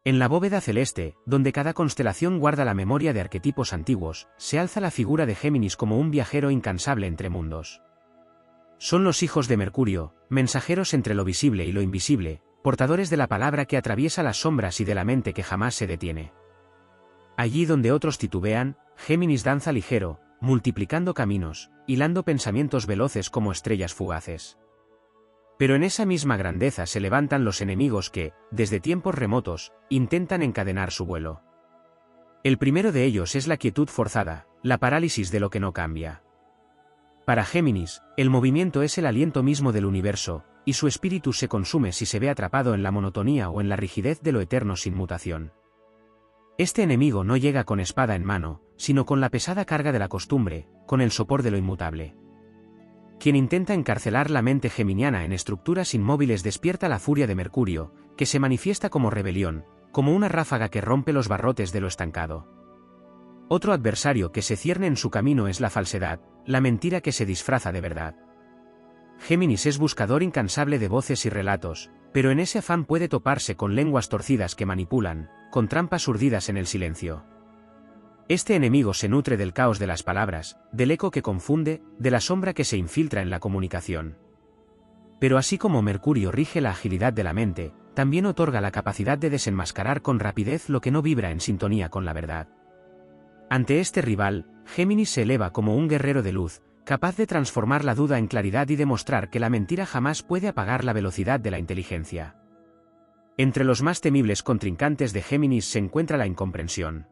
En la bóveda celeste, donde cada constelación guarda la memoria de arquetipos antiguos, se alza la figura de Géminis como un viajero incansable entre mundos. Son los hijos de Mercurio, mensajeros entre lo visible y lo invisible, portadores de la palabra que atraviesa las sombras y de la mente que jamás se detiene. Allí donde otros titubean, Géminis danza ligero, multiplicando caminos, hilando pensamientos veloces como estrellas fugaces. Pero en esa misma grandeza se levantan los enemigos que, desde tiempos remotos, intentan encadenar su vuelo. El primero de ellos es la quietud forzada, la parálisis de lo que no cambia. Para Géminis, el movimiento es el aliento mismo del universo, y su espíritu se consume si se ve atrapado en la monotonía o en la rigidez de lo eterno sin mutación. Este enemigo no llega con espada en mano, sino con la pesada carga de la costumbre, con el sopor de lo inmutable. Quien intenta encarcelar la mente geminiana en estructuras inmóviles despierta la furia de Mercurio, que se manifiesta como rebelión, como una ráfaga que rompe los barrotes de lo estancado. Otro adversario que se cierne en su camino es la falsedad, la mentira que se disfraza de verdad. Géminis es buscador incansable de voces y relatos, pero en ese afán puede toparse con lenguas torcidas que manipulan, con trampas urdidas en el silencio. Este enemigo se nutre del caos de las palabras, del eco que confunde, de la sombra que se infiltra en la comunicación. Pero así como Mercurio rige la agilidad de la mente, también otorga la capacidad de desenmascarar con rapidez lo que no vibra en sintonía con la verdad. Ante este rival, Géminis se eleva como un guerrero de luz, capaz de transformar la duda en claridad y demostrar que la mentira jamás puede apagar la velocidad de la inteligencia. Entre los más temibles contrincantes de Géminis se encuentra la incomprensión.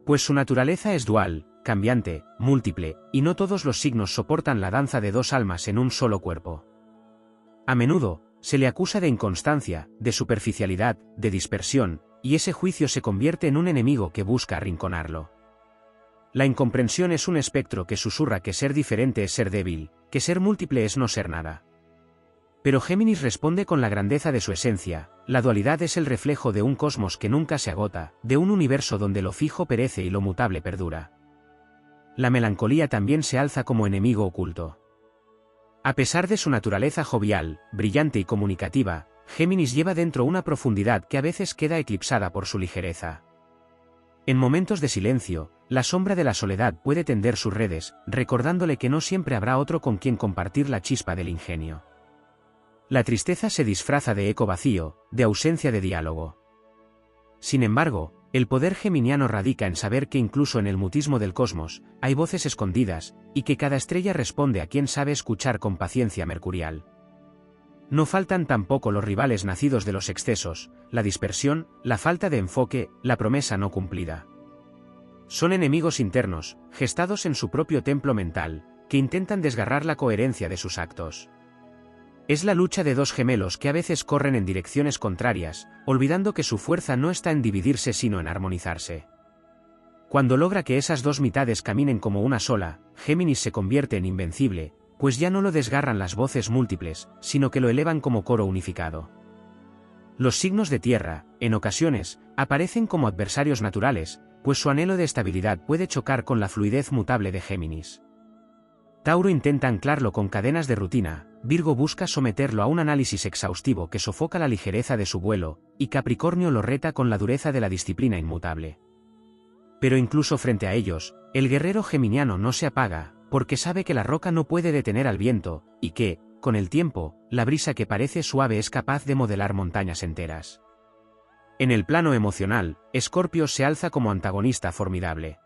Pues su naturaleza es dual, cambiante, múltiple, y no todos los signos soportan la danza de dos almas en un solo cuerpo. A menudo, se le acusa de inconstancia, de superficialidad, de dispersión, y ese juicio se convierte en un enemigo que busca arrinconarlo. La incomprensión es un espectro que susurra que ser diferente es ser débil, que ser múltiple es no ser nada. Pero Géminis responde con la grandeza de su esencia, la dualidad es el reflejo de un cosmos que nunca se agota, de un universo donde lo fijo perece y lo mutable perdura. La melancolía también se alza como enemigo oculto. A pesar de su naturaleza jovial, brillante y comunicativa, Géminis lleva dentro una profundidad que a veces queda eclipsada por su ligereza. En momentos de silencio, la sombra de la soledad puede tender sus redes, recordándole que no siempre habrá otro con quien compartir la chispa del ingenio. La tristeza se disfraza de eco vacío, de ausencia de diálogo. Sin embargo, el poder geminiano radica en saber que incluso en el mutismo del cosmos, hay voces escondidas, y que cada estrella responde a quien sabe escuchar con paciencia mercurial. No faltan tampoco los rivales nacidos de los excesos, la dispersión, la falta de enfoque, la promesa no cumplida. Son enemigos internos, gestados en su propio templo mental, que intentan desgarrar la coherencia de sus actos. Es la lucha de dos gemelos que a veces corren en direcciones contrarias, olvidando que su fuerza no está en dividirse sino en armonizarse. Cuando logra que esas dos mitades caminen como una sola, Géminis se convierte en invencible, pues ya no lo desgarran las voces múltiples, sino que lo elevan como coro unificado. Los signos de tierra, en ocasiones, aparecen como adversarios naturales, pues su anhelo de estabilidad puede chocar con la fluidez mutable de Géminis. Tauro intenta anclarlo con cadenas de rutina, Virgo busca someterlo a un análisis exhaustivo que sofoca la ligereza de su vuelo, y Capricornio lo reta con la dureza de la disciplina inmutable. Pero incluso frente a ellos, el guerrero geminiano no se apaga, porque sabe que la roca no puede detener al viento, y que, con el tiempo, la brisa que parece suave es capaz de modelar montañas enteras. En el plano emocional, Escorpio se alza como antagonista formidable.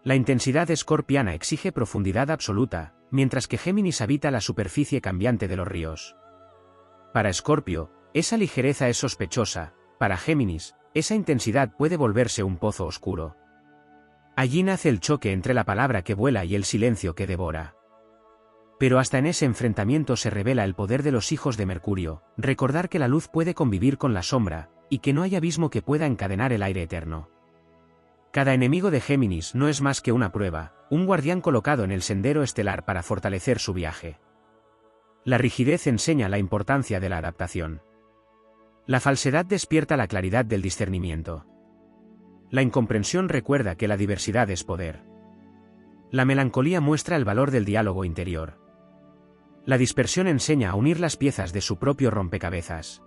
La intensidad escorpiana exige profundidad absoluta, mientras que Géminis habita la superficie cambiante de los ríos. Para Escorpio, esa ligereza es sospechosa, para Géminis, esa intensidad puede volverse un pozo oscuro. Allí nace el choque entre la palabra que vuela y el silencio que devora. Pero hasta en ese enfrentamiento se revela el poder de los hijos de Mercurio, recordar que la luz puede convivir con la sombra, y que no hay abismo que pueda encadenar el aire eterno. Cada enemigo de Géminis no es más que una prueba, un guardián colocado en el sendero estelar para fortalecer su viaje. La rigidez enseña la importancia de la adaptación. La falsedad despierta la claridad del discernimiento. La incomprensión recuerda que la diversidad es poder. La melancolía muestra el valor del diálogo interior. La dispersión enseña a unir las piezas de su propio rompecabezas.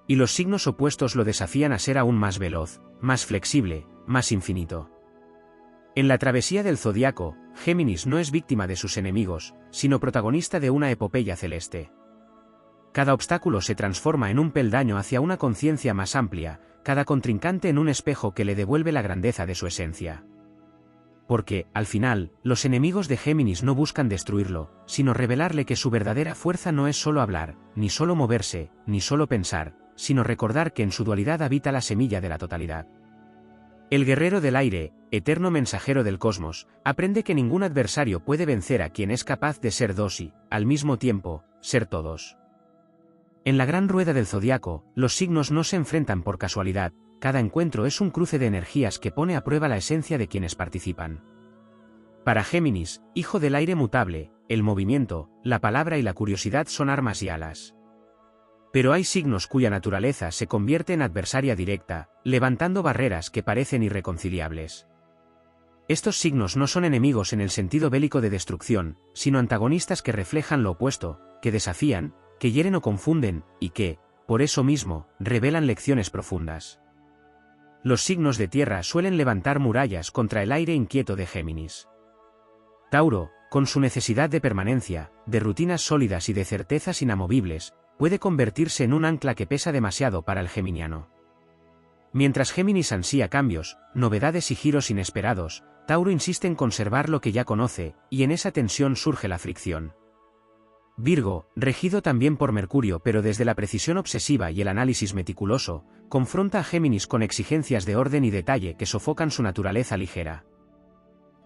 Y los signos opuestos lo desafían a ser aún más veloz, más flexible, más infinito. En la travesía del zodiaco, Géminis no es víctima de sus enemigos, sino protagonista de una epopeya celeste. Cada obstáculo se transforma en un peldaño hacia una conciencia más amplia, cada contrincante en un espejo que le devuelve la grandeza de su esencia. Porque, al final, los enemigos de Géminis no buscan destruirlo, sino revelarle que su verdadera fuerza no es solo hablar, ni solo moverse, ni solo pensar, sino recordar que en su dualidad habita la semilla de la totalidad. El guerrero del aire, eterno mensajero del cosmos, aprende que ningún adversario puede vencer a quien es capaz de ser dos y, al mismo tiempo, ser todos. En la gran rueda del zodiaco, los signos no se enfrentan por casualidad, cada encuentro es un cruce de energías que pone a prueba la esencia de quienes participan. Para Géminis, hijo del aire mutable, el movimiento, la palabra y la curiosidad son armas y alas. Pero hay signos cuya naturaleza se convierte en adversaria directa, levantando barreras que parecen irreconciliables. Estos signos no son enemigos en el sentido bélico de destrucción, sino antagonistas que reflejan lo opuesto, que desafían, que hieren o confunden, y que, por eso mismo, revelan lecciones profundas. Los signos de tierra suelen levantar murallas contra el aire inquieto de Géminis. Tauro, con su necesidad de permanencia, de rutinas sólidas y de certezas inamovibles, puede convertirse en un ancla que pesa demasiado para el geminiano. Mientras Géminis ansía cambios, novedades y giros inesperados, Tauro insiste en conservar lo que ya conoce, y en esa tensión surge la fricción. Virgo, regido también por Mercurio pero desde la precisión obsesiva y el análisis meticuloso, confronta a Géminis con exigencias de orden y detalle que sofocan su naturaleza ligera.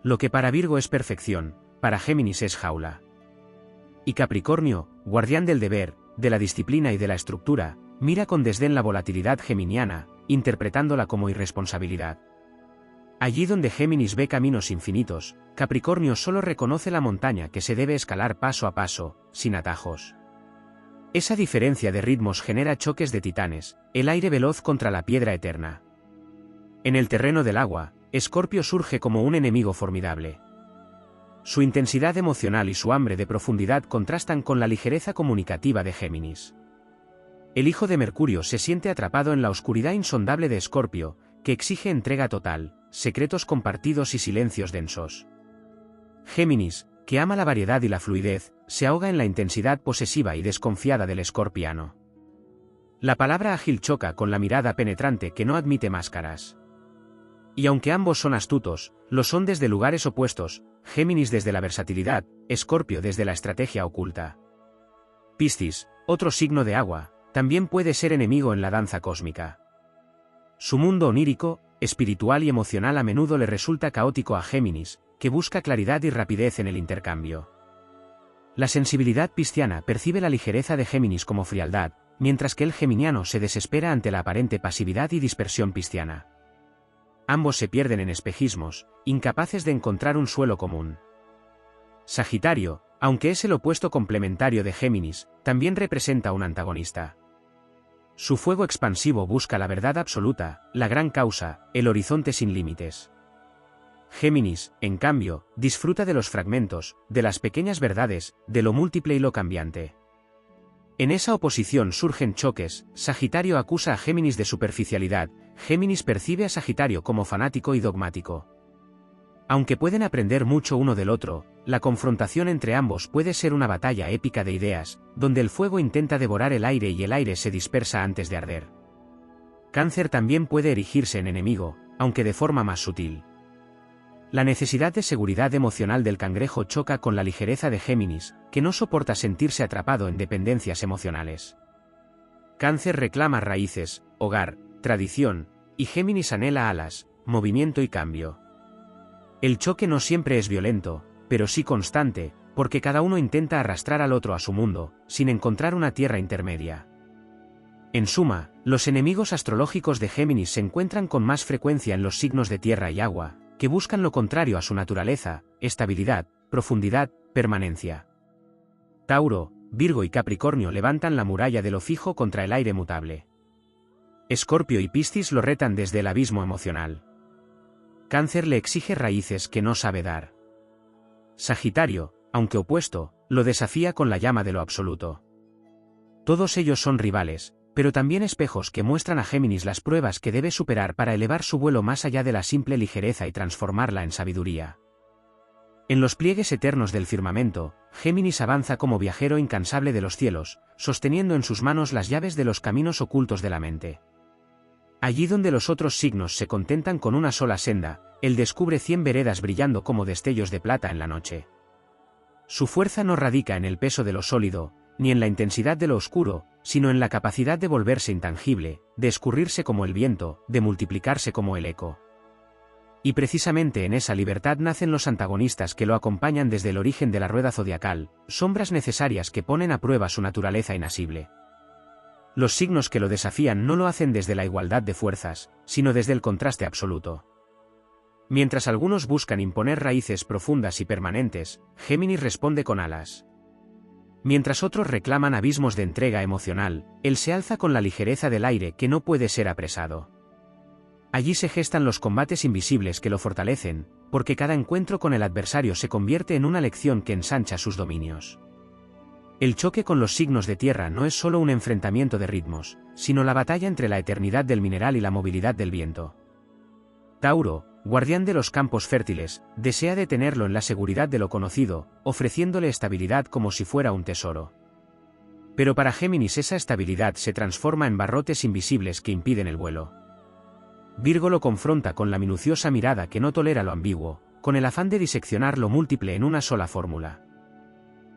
Lo que para Virgo es perfección, para Géminis es jaula. Y Capricornio, guardián del deber, de la disciplina y de la estructura, mira con desdén la volatilidad geminiana, interpretándola como irresponsabilidad. Allí donde Géminis ve caminos infinitos, Capricornio solo reconoce la montaña que se debe escalar paso a paso, sin atajos. Esa diferencia de ritmos genera choques de titanes, el aire veloz contra la piedra eterna. En el terreno del agua, Escorpio surge como un enemigo formidable. Su intensidad emocional y su hambre de profundidad contrastan con la ligereza comunicativa de Géminis. El hijo de Mercurio se siente atrapado en la oscuridad insondable de Escorpio, que exige entrega total, secretos compartidos y silencios densos. Géminis, que ama la variedad y la fluidez, se ahoga en la intensidad posesiva y desconfiada del escorpiano. La palabra ágil choca con la mirada penetrante que no admite máscaras. Y aunque ambos son astutos, lo son desde lugares opuestos, Géminis desde la versatilidad, Escorpio desde la estrategia oculta. Piscis, otro signo de agua, también puede ser enemigo en la danza cósmica. Su mundo onírico, espiritual y emocional a menudo le resulta caótico a Géminis, que busca claridad y rapidez en el intercambio. La sensibilidad pisciana percibe la ligereza de Géminis como frialdad, mientras que el geminiano se desespera ante la aparente pasividad y dispersión pisciana. Ambos se pierden en espejismos, incapaces de encontrar un suelo común. Sagitario, aunque es el opuesto complementario de Géminis, también representa un antagonista. Su fuego expansivo busca la verdad absoluta, la gran causa, el horizonte sin límites. Géminis, en cambio, disfruta de los fragmentos, de las pequeñas verdades, de lo múltiple y lo cambiante. En esa oposición surgen choques, Sagitario acusa a Géminis de superficialidad, Géminis percibe a Sagitario como fanático y dogmático. Aunque pueden aprender mucho uno del otro, la confrontación entre ambos puede ser una batalla épica de ideas, donde el fuego intenta devorar el aire y el aire se dispersa antes de arder. Cáncer también puede erigirse en enemigo, aunque de forma más sutil. La necesidad de seguridad emocional del cangrejo choca con la ligereza de Géminis, que no soporta sentirse atrapado en dependencias emocionales. Cáncer reclama raíces, hogar, tradición, y Géminis anhela alas, movimiento y cambio. El choque no siempre es violento, pero sí constante, porque cada uno intenta arrastrar al otro a su mundo, sin encontrar una tierra intermedia. En suma, los enemigos astrológicos de Géminis se encuentran con más frecuencia en los signos de tierra y agua, que buscan lo contrario a su naturaleza, estabilidad, profundidad, permanencia. Tauro, Virgo y Capricornio levantan la muralla de lo fijo contra el aire mutable. Escorpio y Piscis lo retan desde el abismo emocional. Cáncer le exige raíces que no sabe dar. Sagitario, aunque opuesto, lo desafía con la llama de lo absoluto. Todos ellos son rivales, pero también espejos que muestran a Géminis las pruebas que debe superar para elevar su vuelo más allá de la simple ligereza y transformarla en sabiduría. En los pliegues eternos del firmamento, Géminis avanza como viajero incansable de los cielos, sosteniendo en sus manos las llaves de los caminos ocultos de la mente. Allí donde los otros signos se contentan con una sola senda, él descubre 100 veredas brillando como destellos de plata en la noche. Su fuerza no radica en el peso de lo sólido, ni en la intensidad de lo oscuro, sino en la capacidad de volverse intangible, de escurrirse como el viento, de multiplicarse como el eco. Y precisamente en esa libertad nacen los antagonistas que lo acompañan desde el origen de la rueda zodiacal, sombras necesarias que ponen a prueba su naturaleza inasible. Los signos que lo desafían no lo hacen desde la igualdad de fuerzas, sino desde el contraste absoluto. Mientras algunos buscan imponer raíces profundas y permanentes, Géminis responde con alas. Mientras otros reclaman abismos de entrega emocional, él se alza con la ligereza del aire que no puede ser apresado. Allí se gestan los combates invisibles que lo fortalecen, porque cada encuentro con el adversario se convierte en una lección que ensancha sus dominios. El choque con los signos de tierra no es solo un enfrentamiento de ritmos, sino la batalla entre la eternidad del mineral y la movilidad del viento. Tauro, guardián de los campos fértiles, desea detenerlo en la seguridad de lo conocido, ofreciéndole estabilidad como si fuera un tesoro. Pero para Géminis esa estabilidad se transforma en barrotes invisibles que impiden el vuelo. Virgo lo confronta con la minuciosa mirada que no tolera lo ambiguo, con el afán de diseccionar lo múltiple en una sola fórmula.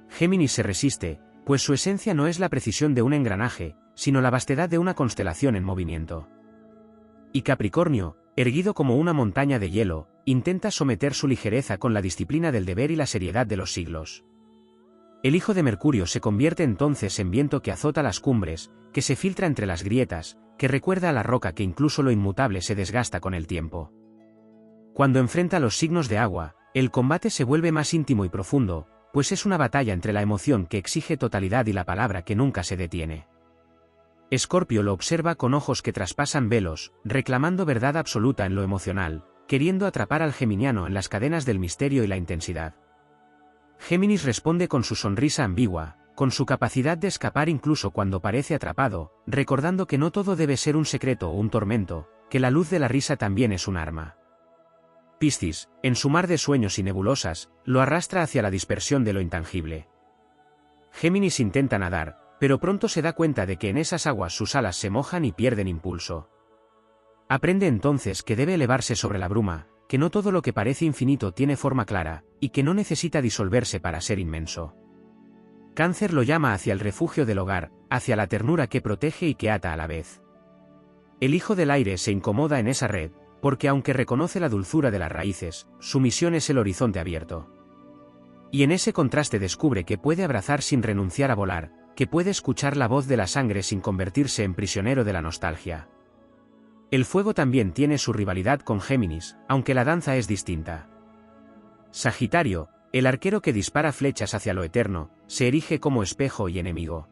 Géminis se resiste, pues su esencia no es la precisión de un engranaje, sino la vastedad de una constelación en movimiento. Y Capricornio, erguido como una montaña de hielo, intenta someter su ligereza con la disciplina del deber y la seriedad de los siglos. El hijo de Mercurio se convierte entonces en viento que azota las cumbres, que se filtra entre las grietas, que recuerda a la roca que incluso lo inmutable se desgasta con el tiempo. Cuando enfrenta los signos de agua, el combate se vuelve más íntimo y profundo, pues es una batalla entre la emoción que exige totalidad y la palabra que nunca se detiene. Escorpio lo observa con ojos que traspasan velos, reclamando verdad absoluta en lo emocional, queriendo atrapar al geminiano en las cadenas del misterio y la intensidad. Géminis responde con su sonrisa ambigua, con su capacidad de escapar incluso cuando parece atrapado, recordando que no todo debe ser un secreto o un tormento, que la luz de la risa también es un arma. Piscis, en su mar de sueños y nebulosas, lo arrastra hacia la dispersión de lo intangible. Géminis intenta nadar, pero pronto se da cuenta de que en esas aguas sus alas se mojan y pierden impulso. Aprende entonces que debe elevarse sobre la bruma, que no todo lo que parece infinito tiene forma clara, y que no necesita disolverse para ser inmenso. Cáncer lo llama hacia el refugio del hogar, hacia la ternura que protege y que ata a la vez. El hijo del aire se incomoda en esa red, porque aunque reconoce la dulzura de las raíces, su misión es el horizonte abierto. Y en ese contraste descubre que puede abrazar sin renunciar a volar, que puede escuchar la voz de la sangre sin convertirse en prisionero de la nostalgia. El fuego también tiene su rivalidad con Géminis, aunque la danza es distinta. Sagitario, el arquero que dispara flechas hacia lo eterno, se erige como espejo y enemigo.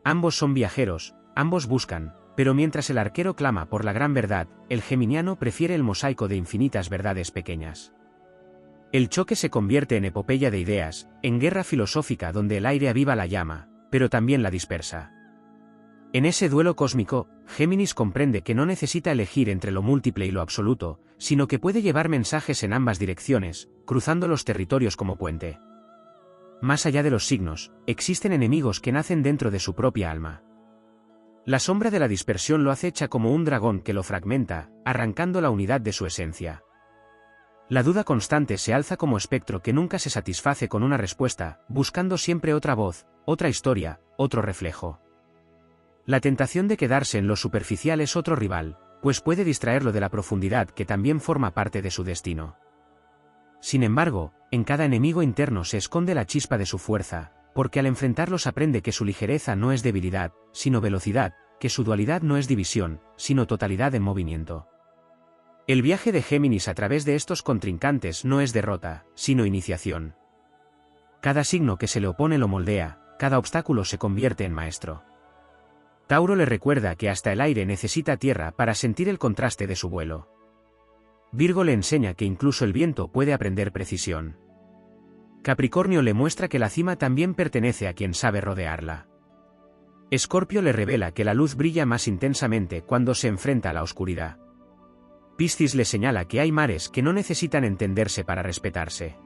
Ambos son viajeros, ambos buscan, pero mientras el arquero clama por la gran verdad, el geminiano prefiere el mosaico de infinitas verdades pequeñas. El choque se convierte en epopeya de ideas, en guerra filosófica donde el aire aviva la llama, pero también la dispersa. En ese duelo cósmico, Géminis comprende que no necesita elegir entre lo múltiple y lo absoluto, sino que puede llevar mensajes en ambas direcciones, cruzando los territorios como puente. Más allá de los signos, existen enemigos que nacen dentro de su propia alma. La sombra de la dispersión lo acecha como un dragón que lo fragmenta, arrancando la unidad de su esencia. La duda constante se alza como espectro que nunca se satisface con una respuesta, buscando siempre otra voz, otra historia, otro reflejo. La tentación de quedarse en lo superficial es otro rival, pues puede distraerlo de la profundidad que también forma parte de su destino. Sin embargo, en cada enemigo interno se esconde la chispa de su fuerza, porque al enfrentarlos aprende que su ligereza no es debilidad, sino velocidad, que su dualidad no es división, sino totalidad en movimiento. El viaje de Géminis a través de estos contrincantes no es derrota, sino iniciación. Cada signo que se le opone lo moldea, cada obstáculo se convierte en maestro. Tauro le recuerda que hasta el aire necesita tierra para sentir el contraste de su vuelo. Virgo le enseña que incluso el viento puede aprender precisión. Capricornio le muestra que la cima también pertenece a quien sabe rodearla. Escorpio le revela que la luz brilla más intensamente cuando se enfrenta a la oscuridad. Piscis le señala que hay mares que no necesitan entenderse para respetarse.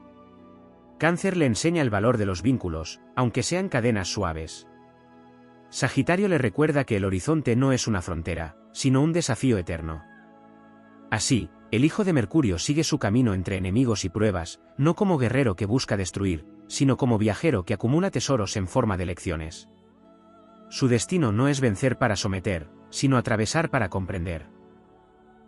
Cáncer le enseña el valor de los vínculos, aunque sean cadenas suaves. Sagitario le recuerda que el horizonte no es una frontera, sino un desafío eterno. Así, el hijo de Mercurio sigue su camino entre enemigos y pruebas, no como guerrero que busca destruir, sino como viajero que acumula tesoros en forma de lecciones. Su destino no es vencer para someter, sino atravesar para comprender.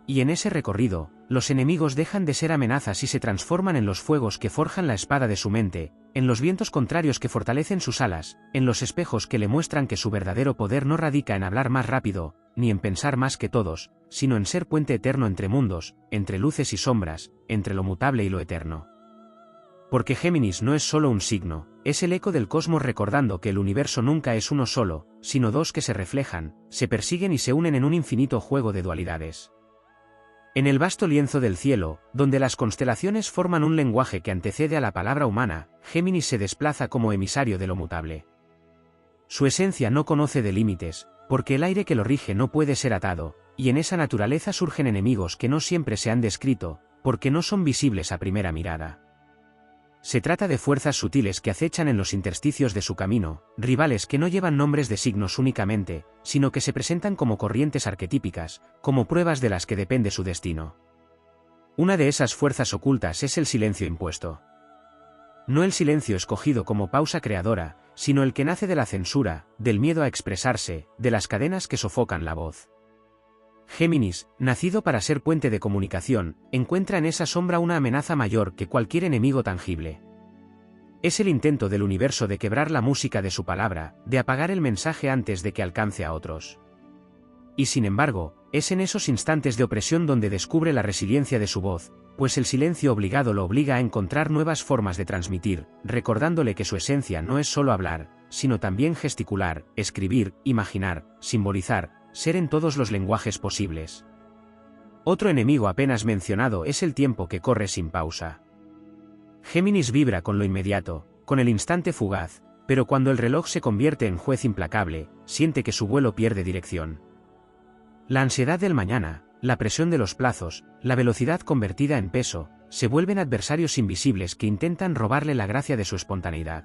Y en ese recorrido, los enemigos dejan de ser amenazas y se transforman en los fuegos que forjan la espada de su mente, en los vientos contrarios que fortalecen sus alas, en los espejos que le muestran que su verdadero poder no radica en hablar más rápido, ni en pensar más que todos, sino en ser puente eterno entre mundos, entre luces y sombras, entre lo mutable y lo eterno. Porque Géminis no es solo un signo, es el eco del cosmos recordando que el universo nunca es uno solo, sino dos que se reflejan, se persiguen y se unen en un infinito juego de dualidades. En el vasto lienzo del cielo, donde las constelaciones forman un lenguaje que antecede a la palabra humana, Géminis se desplaza como emisario de lo mutable. Su esencia no conoce de límites, porque el aire que lo rige no puede ser atado, y en esa naturaleza surgen enemigos que no siempre se han descrito, porque no son visibles a primera mirada. Se trata de fuerzas sutiles que acechan en los intersticios de su camino, rivales que no llevan nombres de signos únicamente, sino que se presentan como corrientes arquetípicas, como pruebas de las que depende su destino. Una de esas fuerzas ocultas es el silencio impuesto. No el silencio escogido como pausa creadora, sino el que nace de la censura, del miedo a expresarse, de las cadenas que sofocan la voz. Géminis, nacido para ser puente de comunicación, encuentra en esa sombra una amenaza mayor que cualquier enemigo tangible. Es el intento del universo de quebrar la música de su palabra, de apagar el mensaje antes de que alcance a otros. Y sin embargo, es en esos instantes de opresión donde descubre la resiliencia de su voz, pues el silencio obligado lo obliga a encontrar nuevas formas de transmitir, recordándole que su esencia no es solo hablar, sino también gesticular, escribir, imaginar, simbolizar, ser en todos los lenguajes posibles. Otro enemigo apenas mencionado es el tiempo que corre sin pausa. Géminis vibra con lo inmediato, con el instante fugaz, pero cuando el reloj se convierte en juez implacable, siente que su vuelo pierde dirección. La ansiedad del mañana, la presión de los plazos, la velocidad convertida en peso, se vuelven adversarios invisibles que intentan robarle la gracia de su espontaneidad.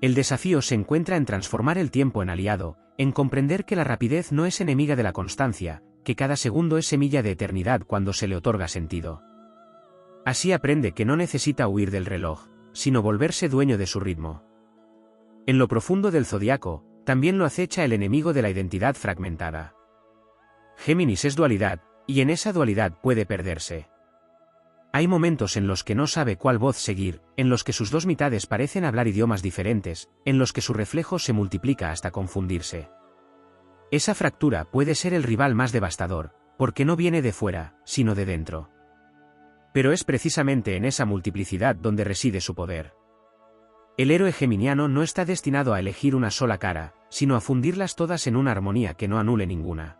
El desafío se encuentra en transformar el tiempo en aliado, en comprender que la rapidez no es enemiga de la constancia, que cada segundo es semilla de eternidad cuando se le otorga sentido. Así aprende que no necesita huir del reloj, sino volverse dueño de su ritmo. En lo profundo del zodiaco, también lo acecha el enemigo de la identidad fragmentada. Géminis es dualidad, y en esa dualidad puede perderse. Hay momentos en los que no sabe cuál voz seguir, en los que sus dos mitades parecen hablar idiomas diferentes, en los que su reflejo se multiplica hasta confundirse. Esa fractura puede ser el rival más devastador, porque no viene de fuera, sino de dentro. Pero es precisamente en esa multiplicidad donde reside su poder. El héroe geminiano no está destinado a elegir una sola cara, sino a fundirlas todas en una armonía que no anule ninguna.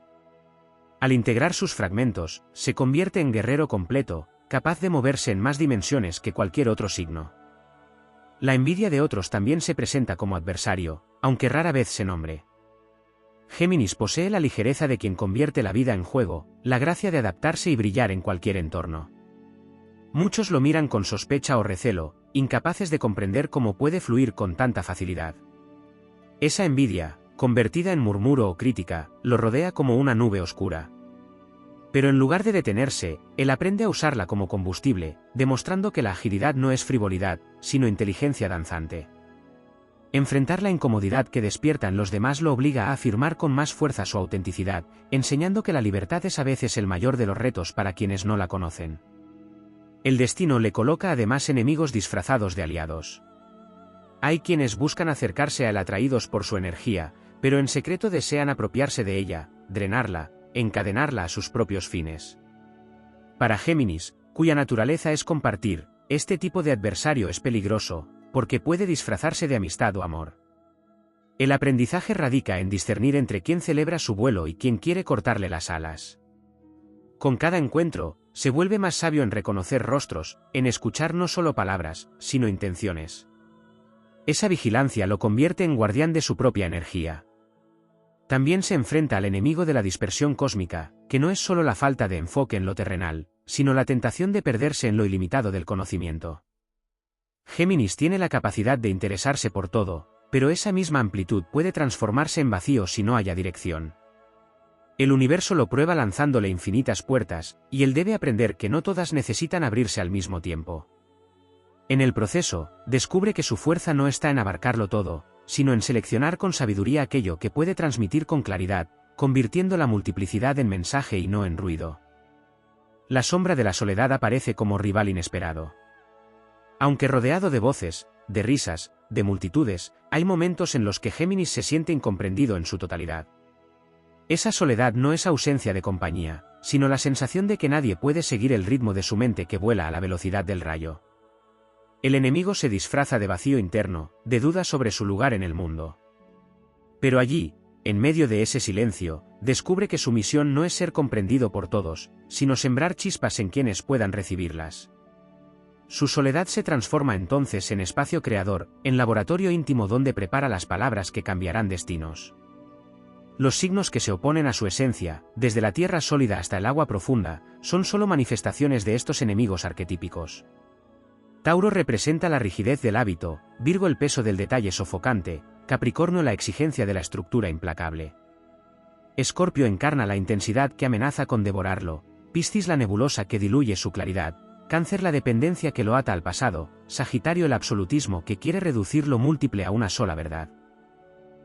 Al integrar sus fragmentos, se convierte en guerrero completo, capaz de moverse en más dimensiones que cualquier otro signo. La envidia de otros también se presenta como adversario, aunque rara vez se nombre. Géminis posee la ligereza de quien convierte la vida en juego, la gracia de adaptarse y brillar en cualquier entorno. Muchos lo miran con sospecha o recelo, incapaces de comprender cómo puede fluir con tanta facilidad. Esa envidia, convertida en murmuro o crítica, lo rodea como una nube oscura. Pero en lugar de detenerse, él aprende a usarla como combustible, demostrando que la agilidad no es frivolidad, sino inteligencia danzante. Enfrentar la incomodidad que despierta en los demás lo obliga a afirmar con más fuerza su autenticidad, enseñando que la libertad es a veces el mayor de los retos para quienes no la conocen. El destino le coloca además enemigos disfrazados de aliados. Hay quienes buscan acercarse a él atraídos por su energía, pero en secreto desean apropiarse de ella, drenarla, encadenarla a sus propios fines. Para Géminis, cuya naturaleza es compartir, este tipo de adversario es peligroso, porque puede disfrazarse de amistad o amor. El aprendizaje radica en discernir entre quien celebra su vuelo y quien quiere cortarle las alas. Con cada encuentro, se vuelve más sabio en reconocer rostros, en escuchar no solo palabras, sino intenciones. Esa vigilancia lo convierte en guardián de su propia energía. También se enfrenta al enemigo de la dispersión cósmica, que no es solo la falta de enfoque en lo terrenal, sino la tentación de perderse en lo ilimitado del conocimiento. Géminis tiene la capacidad de interesarse por todo, pero esa misma amplitud puede transformarse en vacío si no haya dirección. El universo lo prueba lanzándole infinitas puertas, y él debe aprender que no todas necesitan abrirse al mismo tiempo. En el proceso, descubre que su fuerza no está en abarcarlo todo, sino en seleccionar con sabiduría aquello que puede transmitir con claridad, convirtiendo la multiplicidad en mensaje y no en ruido. La sombra de la soledad aparece como rival inesperado. Aunque rodeado de voces, de risas, de multitudes, hay momentos en los que Géminis se siente incomprendido en su totalidad. Esa soledad no es ausencia de compañía, sino la sensación de que nadie puede seguir el ritmo de su mente que vuela a la velocidad del rayo. El enemigo se disfraza de vacío interno, de duda sobre su lugar en el mundo. Pero allí, en medio de ese silencio, descubre que su misión no es ser comprendido por todos, sino sembrar chispas en quienes puedan recibirlas. Su soledad se transforma entonces en espacio creador, en laboratorio íntimo donde prepara las palabras que cambiarán destinos. Los signos que se oponen a su esencia, desde la tierra sólida hasta el agua profunda, son solo manifestaciones de estos enemigos arquetípicos. Tauro representa la rigidez del hábito, Virgo el peso del detalle sofocante, Capricornio la exigencia de la estructura implacable. Escorpio encarna la intensidad que amenaza con devorarlo, Piscis la nebulosa que diluye su claridad, Cáncer la dependencia que lo ata al pasado, Sagitario el absolutismo que quiere reducir lo múltiple a una sola verdad.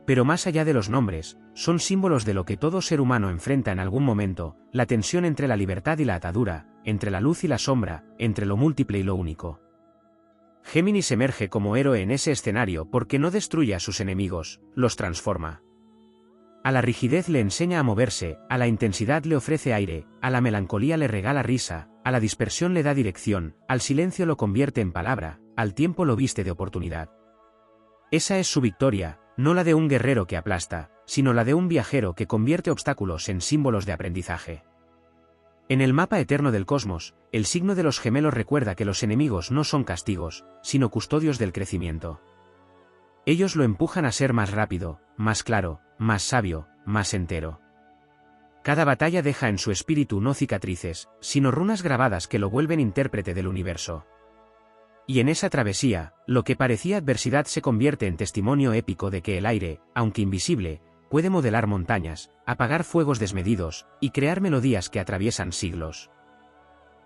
Pero más allá de los nombres, son símbolos de lo que todo ser humano enfrenta en algún momento, la tensión entre la libertad y la atadura, entre la luz y la sombra, entre lo múltiple y lo único. Géminis emerge como héroe en ese escenario porque no destruye a sus enemigos, los transforma. A la rigidez le enseña a moverse, a la intensidad le ofrece aire, a la melancolía le regala risa, a la dispersión le da dirección, al silencio lo convierte en palabra, al tiempo lo viste de oportunidad. Esa es su victoria, no la de un guerrero que aplasta, sino la de un viajero que convierte obstáculos en símbolos de aprendizaje. En el mapa eterno del cosmos, el signo de los gemelos recuerda que los enemigos no son castigos, sino custodios del crecimiento. Ellos lo empujan a ser más rápido, más claro, más sabio, más entero. Cada batalla deja en su espíritu no cicatrices, sino runas grabadas que lo vuelven intérprete del universo. Y en esa travesía, lo que parecía adversidad se convierte en testimonio épico de que el aire, aunque invisible, puede modelar montañas, apagar fuegos desmedidos, y crear melodías que atraviesan siglos.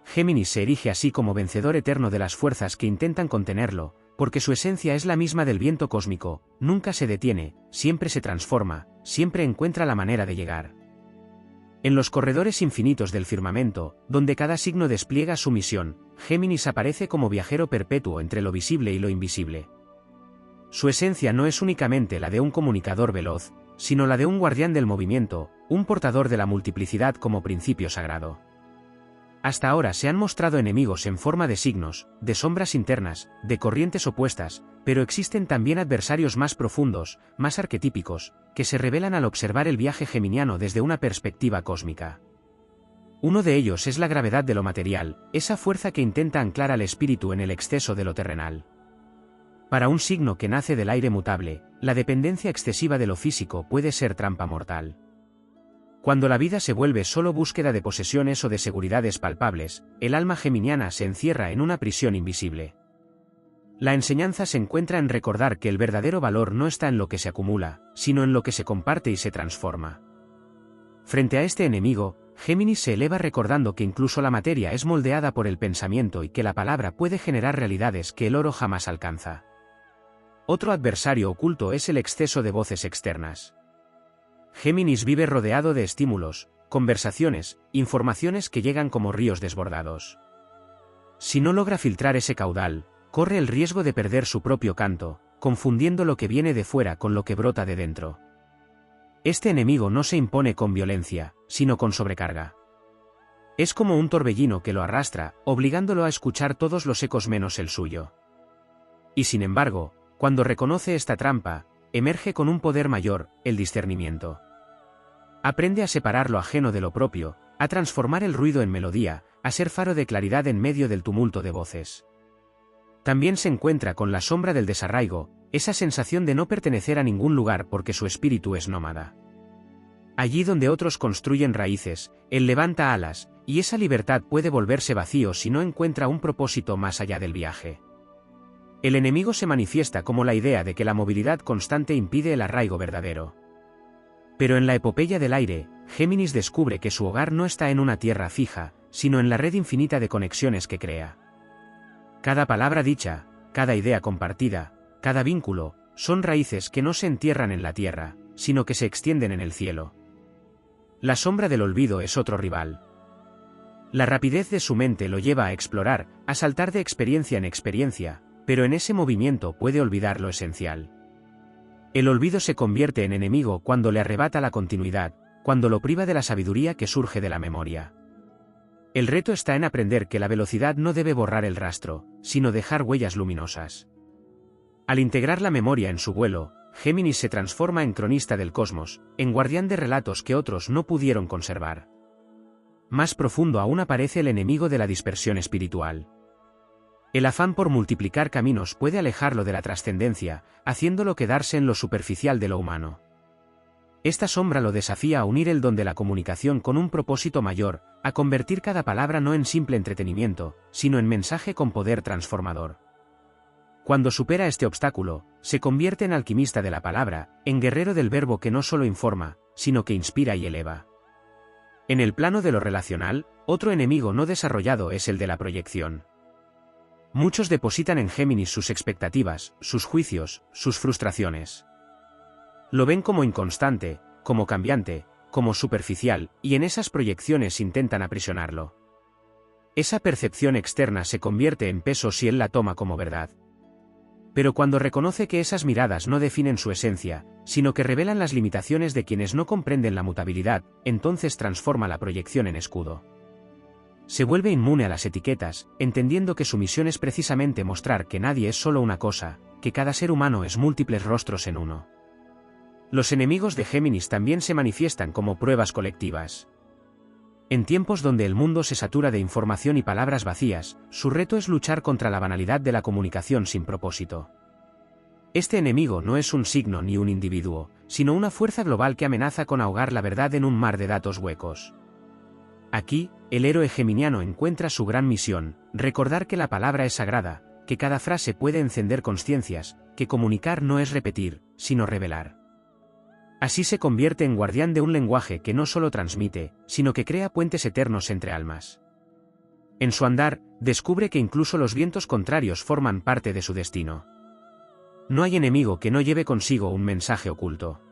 Géminis se erige así como vencedor eterno de las fuerzas que intentan contenerlo, porque su esencia es la misma del viento cósmico, nunca se detiene, siempre se transforma, siempre encuentra la manera de llegar. En los corredores infinitos del firmamento, donde cada signo despliega su misión, Géminis aparece como viajero perpetuo entre lo visible y lo invisible. Su esencia no es únicamente la de un comunicador veloz, sino la de un guardián del movimiento, un portador de la multiplicidad como principio sagrado. Hasta ahora se han mostrado enemigos en forma de signos, de sombras internas, de corrientes opuestas, pero existen también adversarios más profundos, más arquetípicos, que se revelan al observar el viaje geminiano desde una perspectiva cósmica. Uno de ellos es la gravedad de lo material, esa fuerza que intenta anclar al espíritu en el exceso de lo terrenal. Para un signo que nace del aire mutable, la dependencia excesiva de lo físico puede ser trampa mortal. Cuando la vida se vuelve solo búsqueda de posesiones o de seguridades palpables, el alma geminiana se encierra en una prisión invisible. La enseñanza se encuentra en recordar que el verdadero valor no está en lo que se acumula, sino en lo que se comparte y se transforma. Frente a este enemigo, Géminis se eleva recordando que incluso la materia es moldeada por el pensamiento y que la palabra puede generar realidades que el oro jamás alcanza. Otro adversario oculto es el exceso de voces externas. Géminis vive rodeado de estímulos, conversaciones, informaciones que llegan como ríos desbordados. Si no logra filtrar ese caudal, corre el riesgo de perder su propio canto, confundiendo lo que viene de fuera con lo que brota de dentro. Este enemigo no se impone con violencia, sino con sobrecarga. Es como un torbellino que lo arrastra, obligándolo a escuchar todos los ecos menos el suyo. Y sin embargo, cuando reconoce esta trampa, emerge con un poder mayor, el discernimiento. Aprende a separar lo ajeno de lo propio, a transformar el ruido en melodía, a ser faro de claridad en medio del tumulto de voces. También se encuentra con la sombra del desarraigo, esa sensación de no pertenecer a ningún lugar porque su espíritu es nómada. Allí donde otros construyen raíces, él levanta alas, y esa libertad puede volverse vacío si no encuentra un propósito más allá del viaje. El enemigo se manifiesta como la idea de que la movilidad constante impide el arraigo verdadero. Pero en la epopeya del aire, Géminis descubre que su hogar no está en una tierra fija, sino en la red infinita de conexiones que crea. Cada palabra dicha, cada idea compartida, cada vínculo, son raíces que no se entierran en la tierra, sino que se extienden en el cielo. La sombra del olvido es otro rival. La rapidez de su mente lo lleva a explorar, a saltar de experiencia en experiencia, pero en ese movimiento puede olvidar lo esencial. El olvido se convierte en enemigo cuando le arrebata la continuidad, cuando lo priva de la sabiduría que surge de la memoria. El reto está en aprender que la velocidad no debe borrar el rastro, sino dejar huellas luminosas. Al integrar la memoria en su vuelo, Géminis se transforma en cronista del cosmos, en guardián de relatos que otros no pudieron conservar. Más profundo aún aparece el enemigo de la dispersión espiritual. El afán por multiplicar caminos puede alejarlo de la trascendencia, haciéndolo quedarse en lo superficial de lo humano. Esta sombra lo desafía a unir el don de la comunicación con un propósito mayor, a convertir cada palabra no en simple entretenimiento, sino en mensaje con poder transformador. Cuando supera este obstáculo, se convierte en alquimista de la palabra, en guerrero del verbo que no solo informa, sino que inspira y eleva. En el plano de lo relacional, otro enemigo no desarrollado es el de la proyección. Muchos depositan en Géminis sus expectativas, sus juicios, sus frustraciones. Lo ven como inconstante, como cambiante, como superficial, y en esas proyecciones intentan aprisionarlo. Esa percepción externa se convierte en peso si él la toma como verdad. Pero cuando reconoce que esas miradas no definen su esencia, sino que revelan las limitaciones de quienes no comprenden la mutabilidad, entonces transforma la proyección en escudo. Se vuelve inmune a las etiquetas, entendiendo que su misión es precisamente mostrar que nadie es solo una cosa, que cada ser humano es múltiples rostros en uno. Los enemigos de Géminis también se manifiestan como pruebas colectivas. En tiempos donde el mundo se satura de información y palabras vacías, su reto es luchar contra la banalidad de la comunicación sin propósito. Este enemigo no es un signo ni un individuo, sino una fuerza global que amenaza con ahogar la verdad en un mar de datos huecos. Aquí, el héroe geminiano encuentra su gran misión, recordar que la palabra es sagrada, que cada frase puede encender conciencias, que comunicar no es repetir, sino revelar. Así se convierte en guardián de un lenguaje que no solo transmite, sino que crea puentes eternos entre almas. En su andar, descubre que incluso los vientos contrarios forman parte de su destino. No hay enemigo que no lleve consigo un mensaje oculto.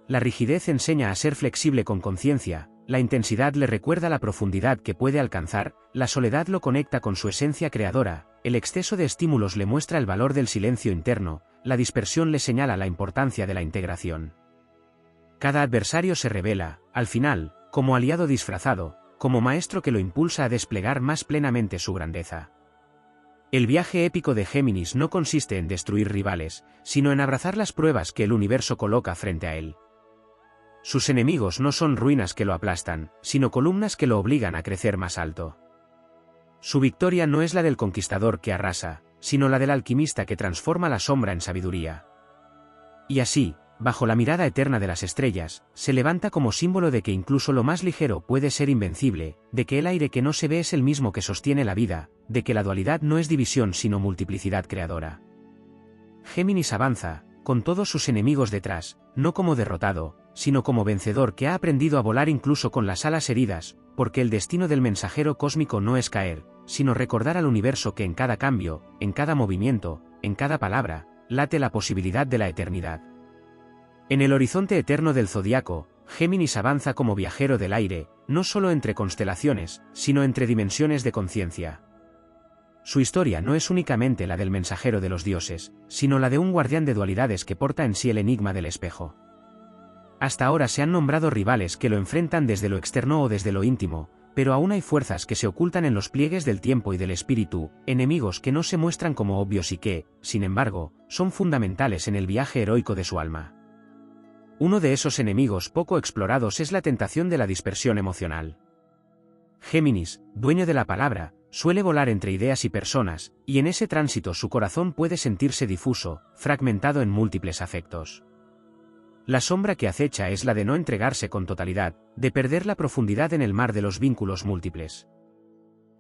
La rigidez enseña a ser flexible con conciencia, la intensidad le recuerda la profundidad que puede alcanzar, la soledad lo conecta con su esencia creadora, el exceso de estímulos le muestra el valor del silencio interno, la dispersión le señala la importancia de la integración. Cada adversario se revela, al final, como aliado disfrazado, como maestro que lo impulsa a desplegar más plenamente su grandeza. El viaje épico de Géminis no consiste en destruir rivales, sino en abrazar las pruebas que el universo coloca frente a él. Sus enemigos no son ruinas que lo aplastan, sino columnas que lo obligan a crecer más alto. Su victoria no es la del conquistador que arrasa, sino la del alquimista que transforma la sombra en sabiduría. Y así, bajo la mirada eterna de las estrellas, se levanta como símbolo de que incluso lo más ligero puede ser invencible, de que el aire que no se ve es el mismo que sostiene la vida, de que la dualidad no es división sino multiplicidad creadora. Géminis avanza, con todos sus enemigos detrás, no como derrotado, sino como vencedor que ha aprendido a volar incluso con las alas heridas, porque el destino del mensajero cósmico no es caer, sino recordar al universo que en cada cambio, en cada movimiento, en cada palabra, late la posibilidad de la eternidad. En el horizonte eterno del zodiaco, Géminis avanza como viajero del aire, no solo entre constelaciones, sino entre dimensiones de conciencia. Su historia no es únicamente la del mensajero de los dioses, sino la de un guardián de dualidades que porta en sí el enigma del espejo. Hasta ahora se han nombrado rivales que lo enfrentan desde lo externo o desde lo íntimo, pero aún hay fuerzas que se ocultan en los pliegues del tiempo y del espíritu, enemigos que no se muestran como obvios y que, sin embargo, son fundamentales en el viaje heroico de su alma. Uno de esos enemigos poco explorados es la tentación de la dispersión emocional. Géminis, dueño de la palabra, suele volar entre ideas y personas, y en ese tránsito su corazón puede sentirse difuso, fragmentado en múltiples afectos. la sombra que acecha es la de no entregarse con totalidad, de perder la profundidad en el mar de los vínculos múltiples.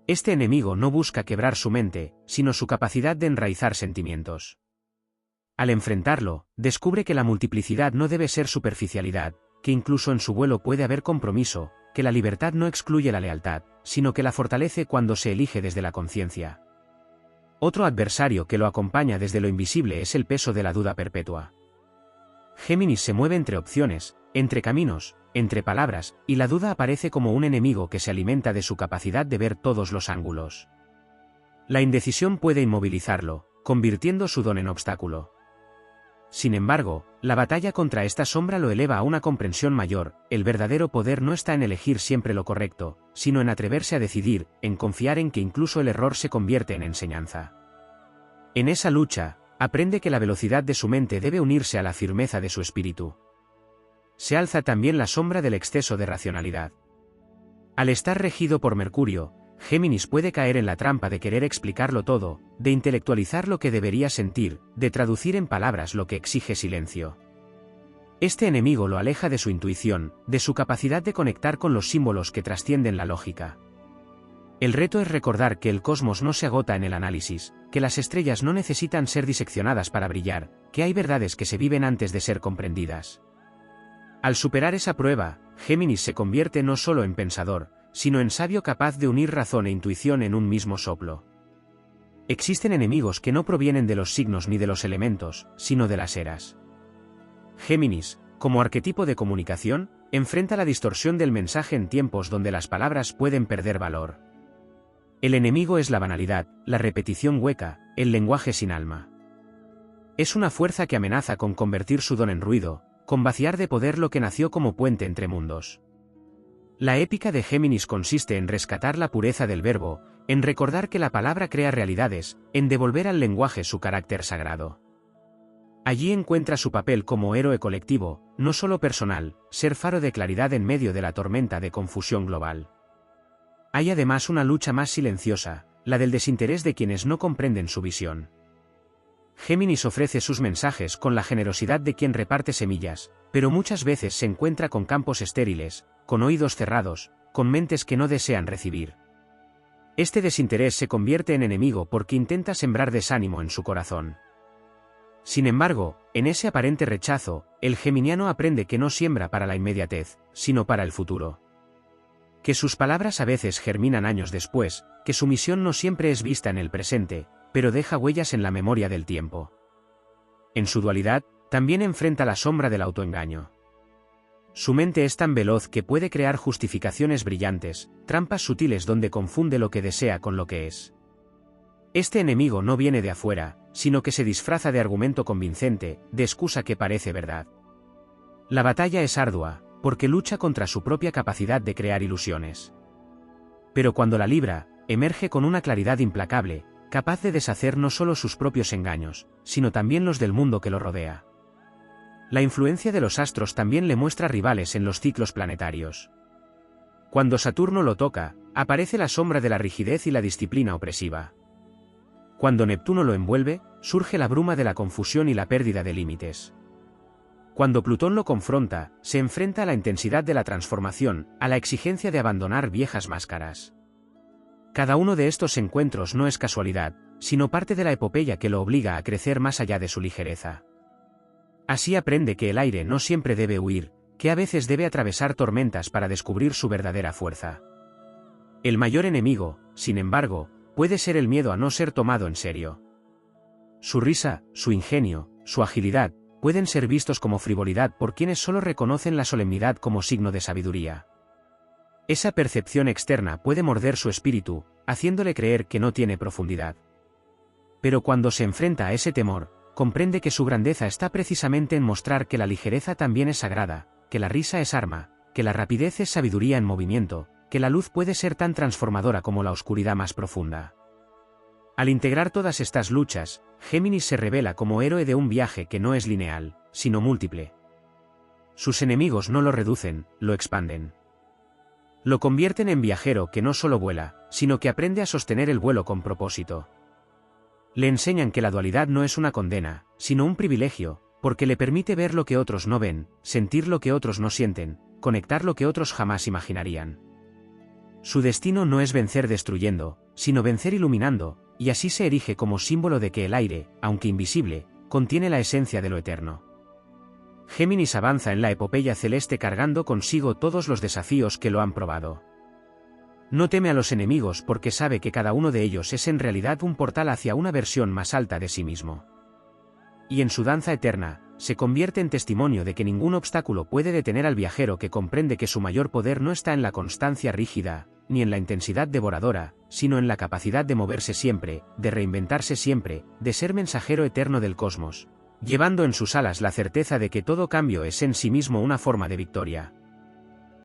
Este enemigo no busca quebrar su mente, sino su capacidad de enraizar sentimientos. Al enfrentarlo, descubre que la multiplicidad no debe ser superficialidad, que incluso en su vuelo puede haber compromiso, que la libertad no excluye la lealtad, sino que la fortalece cuando se elige desde la conciencia. Otro adversario que lo acompaña desde lo invisible es el peso de la duda perpetua. Géminis se mueve entre opciones, entre caminos, entre palabras, y la duda aparece como un enemigo que se alimenta de su capacidad de ver todos los ángulos. La indecisión puede inmovilizarlo, convirtiendo su don en obstáculo. Sin embargo, la batalla contra esta sombra lo eleva a una comprensión mayor. El verdadero poder no está en elegir siempre lo correcto, sino en atreverse a decidir, en confiar en que incluso el error se convierte en enseñanza. En esa lucha, aprende que la velocidad de su mente debe unirse a la firmeza de su espíritu. Se alza también la sombra del exceso de racionalidad. Al estar regido por Mercurio, Géminis puede caer en la trampa de querer explicarlo todo, de intelectualizar lo que debería sentir, de traducir en palabras lo que exige silencio. Este enemigo lo aleja de su intuición, de su capacidad de conectar con los símbolos que trascienden la lógica. El reto es recordar que el cosmos no se agota en el análisis, que las estrellas no necesitan ser diseccionadas para brillar, que hay verdades que se viven antes de ser comprendidas. Al superar esa prueba, Géminis se convierte no solo en pensador, sino en sabio capaz de unir razón e intuición en un mismo soplo. Existen enemigos que no provienen de los signos ni de los elementos, sino de las eras. Géminis, como arquetipo de comunicación, enfrenta la distorsión del mensaje en tiempos donde las palabras pueden perder valor. El enemigo es la banalidad, la repetición hueca, el lenguaje sin alma. Es una fuerza que amenaza con convertir su don en ruido, con vaciar de poder lo que nació como puente entre mundos. La épica de Géminis consiste en rescatar la pureza del verbo, en recordar que la palabra crea realidades, en devolver al lenguaje su carácter sagrado. Allí encuentra su papel como héroe colectivo, no solo personal, ser faro de claridad en medio de la tormenta de confusión global. Hay además una lucha más silenciosa, la del desinterés de quienes no comprenden su visión. Géminis ofrece sus mensajes con la generosidad de quien reparte semillas, pero muchas veces se encuentra con campos estériles, con oídos cerrados, con mentes que no desean recibir. Este desinterés se convierte en enemigo porque intenta sembrar desánimo en su corazón. Sin embargo, en ese aparente rechazo, el geminiano aprende que no siembra para la inmediatez, sino para el futuro. Que sus palabras a veces germinan años después, que su misión no siempre es vista en el presente, pero deja huellas en la memoria del tiempo. En su dualidad, también enfrenta la sombra del autoengaño. Su mente es tan veloz que puede crear justificaciones brillantes, trampas sutiles donde confunde lo que desea con lo que es. Este enemigo no viene de afuera, sino que se disfraza de argumento convincente, de excusa que parece verdad. La batalla es ardua, porque lucha contra su propia capacidad de crear ilusiones. Pero cuando la libra, emerge con una claridad implacable, capaz de deshacer no solo sus propios engaños, sino también los del mundo que lo rodea. La influencia de los astros también le muestra rivales en los ciclos planetarios. Cuando Saturno lo toca, aparece la sombra de la rigidez y la disciplina opresiva. Cuando Neptuno lo envuelve, surge la bruma de la confusión y la pérdida de límites. Cuando Plutón lo confronta, se enfrenta a la intensidad de la transformación, a la exigencia de abandonar viejas máscaras. Cada uno de estos encuentros no es casualidad, sino parte de la epopeya que lo obliga a crecer más allá de su ligereza. Así aprende que el aire no siempre debe huir, que a veces debe atravesar tormentas para descubrir su verdadera fuerza. El mayor enemigo, sin embargo, puede ser el miedo a no ser tomado en serio. Su risa, su ingenio, su agilidad, pueden ser vistos como frivolidad por quienes solo reconocen la solemnidad como signo de sabiduría. Esa percepción externa puede morder su espíritu, haciéndole creer que no tiene profundidad. Pero cuando se enfrenta a ese temor, comprende que su grandeza está precisamente en mostrar que la ligereza también es sagrada, que la risa es arma, que la rapidez es sabiduría en movimiento, que la luz puede ser tan transformadora como la oscuridad más profunda. Al integrar todas estas luchas, Géminis se revela como héroe de un viaje que no es lineal, sino múltiple. Sus enemigos no lo reducen, lo expanden. Lo convierten en viajero que no solo vuela, sino que aprende a sostener el vuelo con propósito. Le enseñan que la dualidad no es una condena, sino un privilegio, porque le permite ver lo que otros no ven, sentir lo que otros no sienten, conectar lo que otros jamás imaginarían. Su destino no es vencer destruyendo, sino vencer iluminando, y así se erige como símbolo de que el aire, aunque invisible, contiene la esencia de lo eterno. Géminis avanza en la epopeya celeste cargando consigo todos los desafíos que lo han probado. No teme a los enemigos porque sabe que cada uno de ellos es en realidad un portal hacia una versión más alta de sí mismo. Y en su danza eterna, se convierte en testimonio de que ningún obstáculo puede detener al viajero que comprende que su mayor poder no está en la constancia rígida, ni en la intensidad devoradora, sino en la capacidad de moverse siempre, de reinventarse siempre, de ser mensajero eterno del cosmos, llevando en sus alas la certeza de que todo cambio es en sí mismo una forma de victoria.